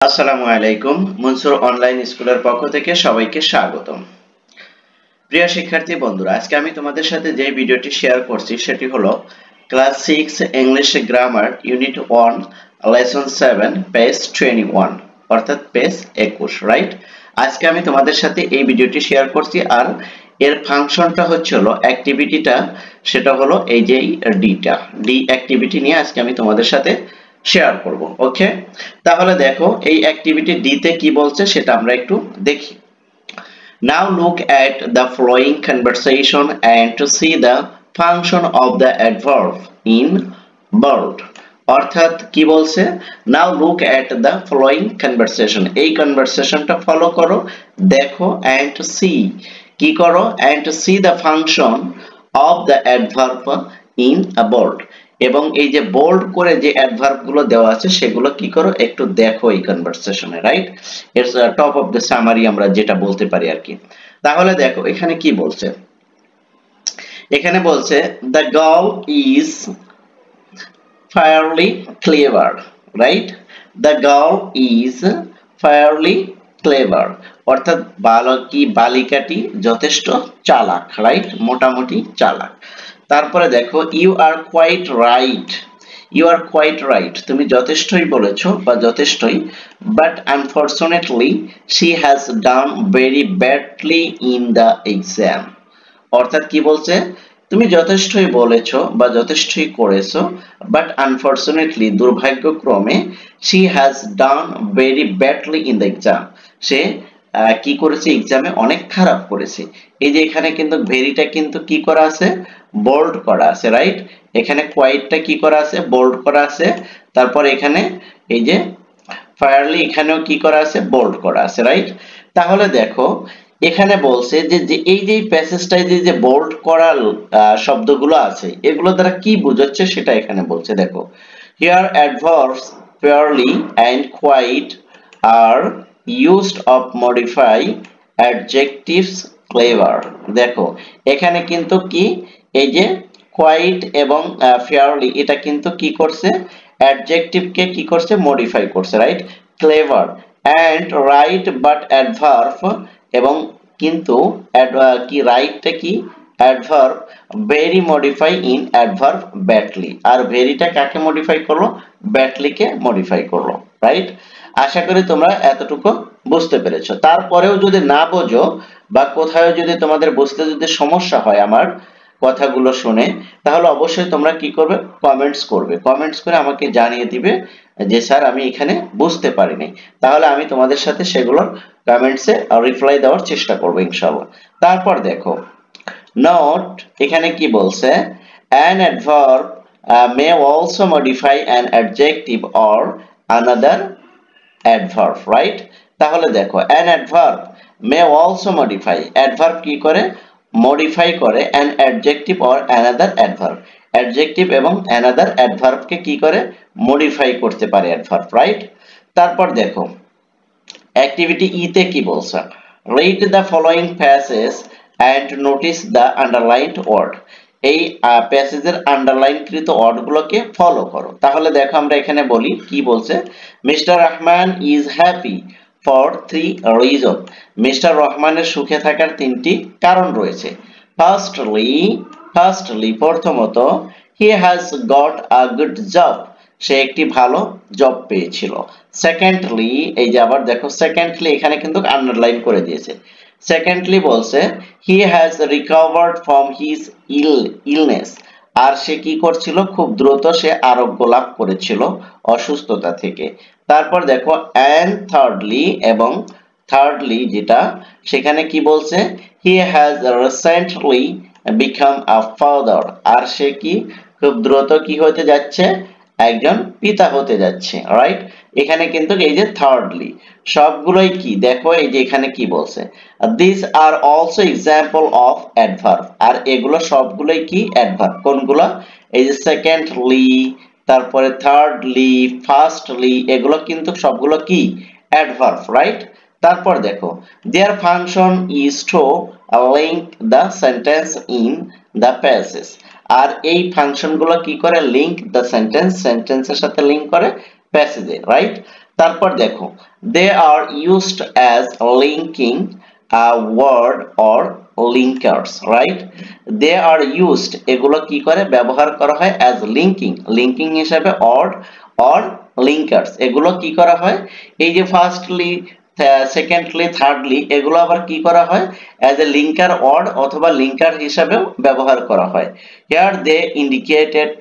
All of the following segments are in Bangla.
আসসালামু আলাইকুম মনসুর অনলাইন স্কুলের পক্ষ থেকে সবাইকে স্বাগতম। প্রিয় শিক্ষার্থী বন্ধুরা, আজকে আমি তোমাদের সাথে যে ভিডিওটি শেয়ার করছি সেটি হলো class 6 English grammar unit 1 lesson 7 page 21 অর্থাৎ পেজ 21, রাইট? আজকে আমি তোমাদের সাথে এই ভিডিওটি শেয়ার করছি আর এর ফাংশনটা হলো অ্যাক্টিভিটিটা, সেটা হলো এই যে ডি অ্যাক্টিভিটি নিয়ে আজকে আমি তোমাদের সাথে শেয়ার করব। ওকে, তাহলে দেখো এই অ্যাক্টিভিটি ডি তে কি বলছে সেটা আমরা একটু দেখি। Now look at the following conversation and to see the function of the adverb in bold. অর্থাৎ কি বলছে, now look at the following conversation, এই কনভারসেশনটা ফলো করো, দেখো অ্যান্ড সি, কি করো, and see the function of the adverb in a bold, এবং এই যে বোল্ড করে যে অ্যাডভার্ব গুলো দেওয়া আছে সেগুলো কি করো একটু দেখো এই কনভারসেশনে, right? It's top of the summary আমরা যেটা বলতে পারি আর কি। তাহলে দেখো এখানে কি বলছে, এখানে বলছে the girl is fairly clever, right? The girl is fairly clever, অর্থাৎ বালিকাটি যথেষ্ট চালাক, রাইট? মোটামুটি চালাক। তারপরে দেখো you are quite right, you are quite right, তুমি যথেষ্টই বলেছো বা যথেষ্টই, but unfortunately she has done very badly in the exam. অর্থাৎ কি বলছে, তুমি যথেষ্টই বলেছো বা যথেষ্টই করেছো, বাট আনফরচুনেটলি দুর্ভাগ্যক্রমে she has done very badly in the exam, সে কি করেছে এক্সামে অনেক খারাপ করেছে। এই যে এখানে কিন্তু ভেরিটা কিন্তু কি করা আছে, বোল্ড করা আছে, রাইট? এখানে কোয়াইটটা কি করা আছে, বোল্ড করা আছে। তারপর এখানে এই যে ফায়ারলি, এখানেও কি করা আছে, বোল্ড করা আছে, রাইট? তাহলে দেখো এখানে বলছে যে এই যে প্যাসেজটায় যে বোল্ড করা শব্দগুলো আছে এগুলো দ্বারা কি বোঝাচ্ছে সেটা এখানে বলছে। দেখো, here adverbs fairly and quite are used of modify adjectives clever। দেখো এখানে কিন্তু কি, এই যে quite এবং fairly এটা কিন্তু কি করছে, অ্যাডজেক্টিভ কে কি করছে, মডিফাই করছে, right? Clever and right but adverb, এবং কিন্তু কি রাইটটা কি, adverb very modify in adverb badly, আর ভেরিটা কাকে মডিফাই করলো, ব্যাডলি কে মডিফাই করলো, রাইট? আশা করি তোমরা এতটুকু বুঝতে পেরেছো। তারপরেও যদি না বোঝো বা কোথাও যদি তোমাদের বুঝতে যদি সমস্যা হয় আমার কথাগুলো শুনে, তাহলে অবশ্যই তোমরা কি করবে, কমেন্টস করবে, কমেন্টস করে আমাকে জানিয়ে দিবে যে স্যার আমি এখানে বুঝতে পারিনি, তাহলে আমি তোমাদের সাথে সেগুলোর কমেন্টসে রিপ্লাই দেওয়ার চেষ্টা করব ইনশাআল্লাহ। তারপর দেখো নোট, এখানে কি বলছে, an adverb may also modify an adjective or another adverb, right? তাহলে দেখো an adverb may also modify, adverb কি করে, modify করে an adjective or another adverb, adjective এবং another adverb কে কি করে, modify করতে পারে adverb, right? তারপর দেখো অ্যাক্টিভিটি ই তে কি বলছে, read the following passages and notice the underlined word। এই প্যাসেজের আন্ডারলাইনকৃত ওয়ার্ডগুলোকে ফলো করো। তাহলে দেখো আমরা এখানে বলি কি বলছে, mister Rahman is happy for 3 reason, mister রহমানের সুখে থাকার 3টি কারণ রয়েছে। ফার্স্টলি প্রথমত, he has got a good job, সে একটি ভালো জব পেয়েছিল। সেকেন্ডলি, এই যে আবার দেখো সেকেন্ডলি এখানে কিন্তু আন্ডারলাইন করে দিয়েছে। সেকেন্ডলি বলছে he has recovered from his illness, আর সে কি করছিল, খুব দ্রুত সে আরোগ্য লাভ করেছিল অসুস্থতা থেকে। তারপর দেখো এন্ড থার্ডলি, এবং থার্ডলি যেটা সেখানে কি বলছে, he has recently become a father, আর সে কি খুব দ্রুত কি হতে যাচ্ছে, একজন পিতা হতে যাচ্ছে, রাইট? এখানে কিন্তু এই যে থার্ডলি সবগুলোই কি, দেখো এই যে এখানে কি বলছে, this are also example of adverb, আর এগুলো সবগুলোই কি অ্যাডভার্ব, কোনগুলো, এই যে সেকেন্ডলি, তারপরে থার্ডলি, ফার্স্টলি, এগুলো কিন্তু সবগুলো কি অ্যাডভার্ব, রাইট? তারপর দেখো their function is to link the sentence in the passage, আর এই ফাংশন গুলো কি করে, লিংক দ্য সেন্টেন্স, সেন্টেন্সের সাথে লিংক করে প্যাসেজে, রাইট? তারপর দেখো they are used as linking word or linkers, right? They are used এগুলো কি করে ব্যবহার করা হয় অ্যাজ লিঙ্কিং হিসাবে ওয়ার্ড অর লিঙ্কার্স এগুলো কি করা হয় এই যে ফার্স্টলি সেকেন্ডলি থার্ডলি এগুলো আবার কি করা হয় অ্যাজ এ লিঙ্কার ওয়ার্ড অথবা লিঙ্কার হিসাবেও ব্যবহার করা হয়। হিয়ার দে ইন্ডিকেটেড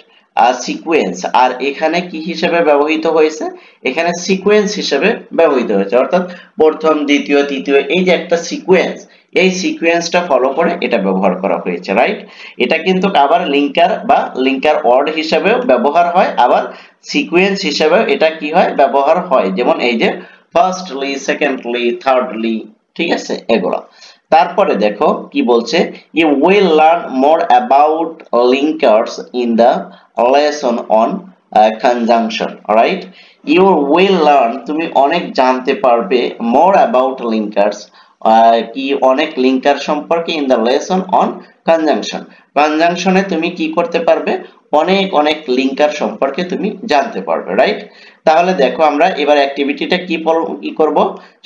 সিকোয়েন্স, আর এখানে কি হিসেবে ব্যবহৃত হয়েছে এখানে সিকোয়েন্স হিসেবে ব্যবহৃত হয়েছে, অর্থাৎ প্রথম দ্বিতীয় তৃতীয় এই যে একটা সিকোয়েন্স এই সিকোয়েন্সটা ফলো করে এটা ব্যবহার করা হয়েছে, রাইট? এটা কিন্তু আবার লিঙ্কার বা লিঙ্কার ওয়ার্ড হিসেবেও ব্যবহার হয়, আবার সিকোয়েন্স হিসেবেও এটা কি হয় ব্যবহার হয়, যেমন এই যে ফার্স্টলি সেকেন্ডলি থার্ডলি, ঠিক আছে এগুলো। তারপরে দেখো কি বলছে you will learn more about linkers in the lesson on conjunction, right? You will learn তুমি অনেক জানতে পারবে মোর অ্যাবাউট লিঙ্কার্স কি অনেক লিঙ্কার সম্পর্কে in the lesson on conjunction, কনজাংশনে তুমি কি করতে পারবে অনেক অনেক লিঙ্কার সম্পর্কে তুমি জানতে পারবে, রাইট? তাহলে দেখো আমরা এবার অ্যাক্টিভিটিটা কি করব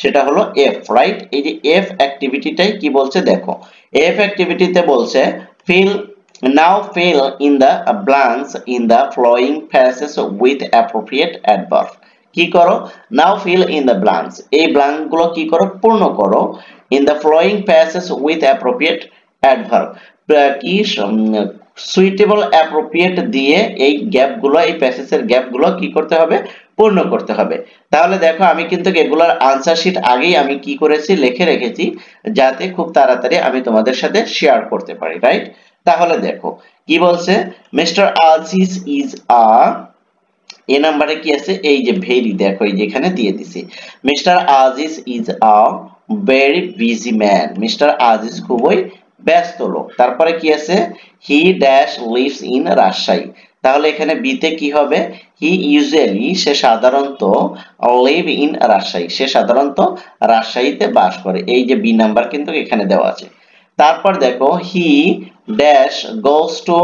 সেটা হলো এফ, রাইট? এই যে এফ অ্যাক্টিভিটিটাই কি বলছে দেখো, এফ অ্যাক্টিভিটিতে বলছে fill in the blanks in the following phrases with appropriate adverb। কি করো নাও fill in the blanks এই ব্ল্যাঙ্ক গুলো কি করো পূর্ণ করো in the following phrases with appropriate adverb কি সুইটেবল অ্যাপ্রোপ্রিয়েট দিয়ে এই গ্যাপগুলো এই প্যাসেজের গ্যাপগুলো কি করতে হবে পূর্ণ করতে হবে। তাহলে দেখো আমি কিন্তু এগুলার আনসার শিট আগেই আমি কি করেছি লিখে রেখেছি যাতে খুব তাড়াতাড়ি আমি তোমাদের সাথে শেয়ার করতে পারি, রাইট? তাহলে দেখো কি বলছে মিস্টার আজিজ ইজ আ এ নাম্বারে কি আছে এই যে ভেরি, দেখো এই যে এখানে দিয়ে দিছি mister Aziz is a very busy man, mister Aziz খুবই ব্যস্ত লোক। তারপরে কি আছে he dash lives in Rajshahi, তাহলে এখানে বিতে কি হবে হি ইউজুয়ালি সে সাধারণত লিভ ইন রাজশাহী সে সাধারণত রাজশাহীতে বাস করে, এই যে বি নাম্বার কিন্তু এখানে দেওয়া আছে। তারপর দেখো he dash goes to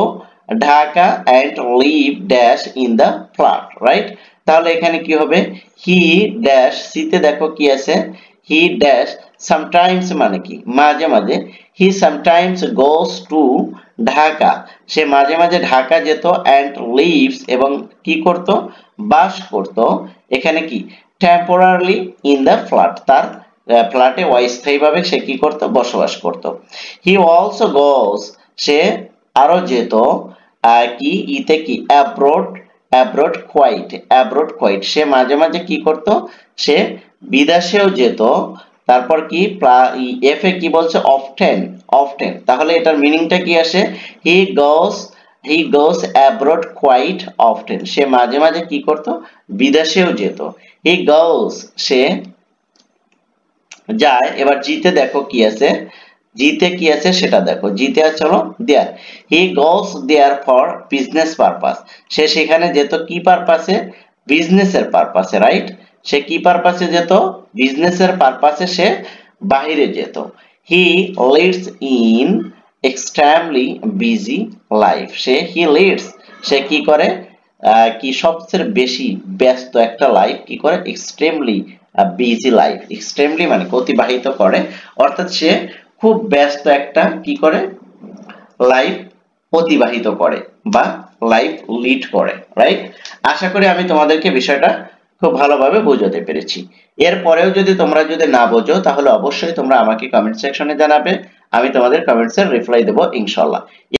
Dhaka and live dash in the flat, right? তাহলে এখানে কি হবে হি ড্যাশ সিতে দেখো কি আছে হি ড্যাশ সামটাইমস মানে কি মাঝে মাঝে হি সামটাইমস গোস টু ঢাকা সে মাঝে মাঝে ঢাকা যেত এন্ড লিভস এবং কি করত বাস করত এখানে কি টেম্পোরারিলি ইন দা ফ্ল্যাট তার ফ্ল্যাটে অস্থায়ীভাবে সে কি করত বসবাস করত। হি অলসো গোস সে আরো যেত কি ইতে কি অ্যাব্রোড কোয়াইট সে মাঝে মাঝে কি করত সে বিদেশেও যেত। তারপর কি এফ এ কি বলছে অফটেন তাহলে এটার মিনিংটা কি আসে হি গোস অ্যাব্রোড কোয়াইট অফটেন সে মাঝে মাঝে কি করত বিদেশেও যেত। হি গোস সে যায়। এবার জিতে দেখো কি আছে জিতে কি আছে সেটা দেখো জিতে আছে হলো দেয়ার হি গোস দেয়ার ফর বিজনেস পারপাস সে সেখানে যেত কি পারপাসে বিজনেসের পারপাসে, রাইট? সে কি পারপাসে যেত বিজনেসের পারপাসে সে বাইরে যেত। He leads in extremely busy life he leads সে কি করে কি সবচেয়ে বেশি ব্যস্ত একটা লাইফ কি করে এক্সট্রিমলি বিজি লাইফ এক্সট্রিমলি মানে অতিবাহিত করে, অর্থাৎ সে খুব ব্যস্ত একটা কি করে লাইফ অতিবাহিত করে বা লাইফ লিড করে, রাইট? আশা করি আমি তোমাদেরকে বিষয়টা খুব ভালোভাবে বোঝাতে পেরেছি। এরপরেও যদি তোমরা না বোঝো তাহলে অবশ্যই তোমরা আমাকে কমেন্ট সেকশনে জানাবে, আমি তোমাদের কমেন্টসের রিপ্লাই দেব ইনশাআল্লাহ।